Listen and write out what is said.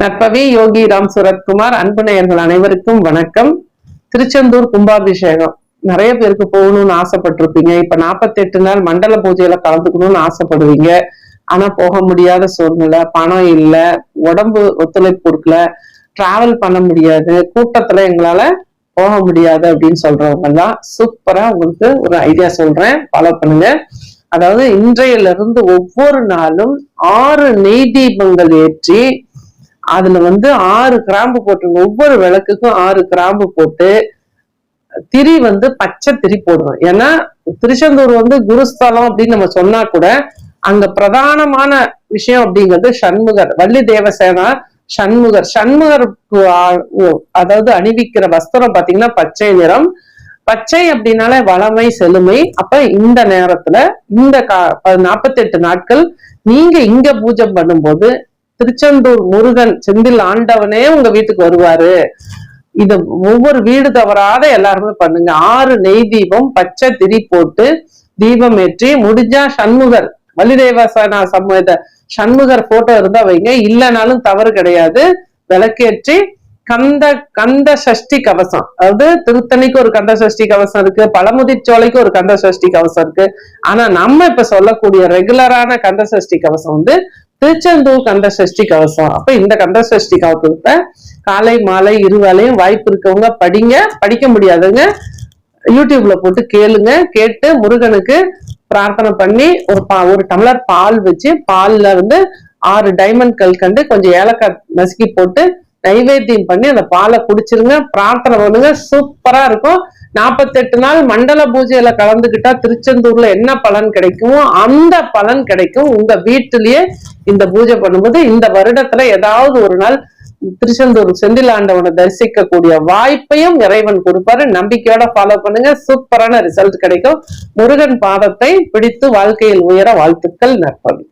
நற்பவி யோகி ராம் சுரத்குமார். அன்பு நேயர்கள் அனைவருக்கும் வணக்கம். திருச்செந்தூர் கும்பாபிஷேகம் நிறைய பேருக்கு போகணும்னு ஆசைப்பட்டிருப்பீங்க. இப்ப 48 நாள் மண்டல பூஜையில கலந்துக்கணும்னு ஆசைப்படுவீங்க. ஆனா போக முடியாத சூழ்நிலை, பணம் இல்ல, உடம்பு ஒத்துழைப்பு கொடுக்கல, டிராவல் பண்ண முடியாது, கூட்டத்துல எங்களால போக முடியாது அப்படின்னு சொல்றவங்க எல்லாம் சூப்பரா உங்களுக்கு ஒரு ஐடியா சொல்றேன், ஃபாலோ பண்ணுங்க. அதாவது இன்றையில இருந்து ஒவ்வொரு நாளும் 6 நெய் தீபங்கள் ஏற்றி அதுல 6 கிராம்பு போட்டுருங்க. ஒவ்வொரு விளக்குக்கும் 6 கிராம்பு போட்டு திரி பச்சை திரி போடுறோம். ஏன்னா திருச்செந்தூர் குருஸ்தலம் அப்படின்னு நம்ம சொன்னா கூட அங்க பிரதானமான விஷயம் அப்படிங்கிறது சண்முகர், வள்ளி தேவசேனா சண்முகருக்கு அதாவது அணிவிக்கிற வஸ்திரம் பாத்தீங்கன்னா பச்சை நிறம். பச்சை அப்படின்னாலே வளமை செழுமை. அப்ப இந்த நேரத்துல இந்த 48 நாட்கள் நீங்க இங்க பூஜை பண்ணும்போது திருச்செந்தூர் முருகன் செந்தில் ஆண்டவனே உங்க வீட்டுக்கு வருவாரு. இத ஒவ்வொரு வீடு தவறாத எல்லாருமே பண்ணுங்க. 6 நெய் தீபம் பச்சை திரி போட்டு தீபம் ஏற்றி முடிஞ்சா சண்முகர் வள்ளிதேவசேனா சண்முகர் போட்டோ இருந்தா வைங்க, இல்லைனாலும் தவறு கிடையாது. விளக்கேற்றி கந்த சஷ்டி கவசம், அதாவது திருத்தணிக்கு ஒரு கந்த சஷ்டி கவசம் இருக்கு, பழமுதிர்ச்சோலைக்கு ஒரு கந்த சஷ்டி கவசம் இருக்கு. ஆனா நம்ம இப்ப சொல்லக்கூடிய ரெகுலரான கந்த சஷ்டி கவசம் திருச்செந்தூர் கந்த சஷ்டி கவசம். அப்ப இந்த கந்த சஷ்டி கவசத்தை காலை மாலை இருவேளையும் வாய்ப்பு இருக்கவங்க படிங்க. படிக்க முடியாதுங்க யூடியூப்ல போட்டு கேளுங்க. கேட்டு முருகனுக்கு பிரார்த்தனை பண்ணி ஒரு டம்ளர் பால் வச்சு பால்ல 6 டைமண்ட் கல்கண்டு கொஞ்சம் ஏலக்காய் நசுக்கி போட்டு நைவேத்தியம் பண்ணி அந்த பாலை குடிச்சிருங்க. பிரார்த்தனை பண்ணுங்க, சூப்பரா இருக்கும். 48 நாள் மண்டல பூஜையில கலந்துகிட்டா திருச்செந்தூர்ல என்ன பலன் கிடைக்குமோ அந்த பலன் கிடைக்கும் உங்க வீட்டிலேயே. இந்த பூஜை பண்ணும்போது இந்த வருடத்துல ஏதாவது ஒரு நாள் திருச்செந்தூர் செந்தில் ஆண்டவனை தரிசிக்கக்கூடிய வாய்ப்பையும் இறைவன் கொடுப்பாரு. நம்பிக்கையோட ஃபாலோ பண்ணுங்க, சூப்பரான ரிசல்ட் கிடைக்கும். முருகன் பாதத்தை பிடித்து வாழ்க்கையில் உயர வாழ்த்துக்கள். நற்பவி.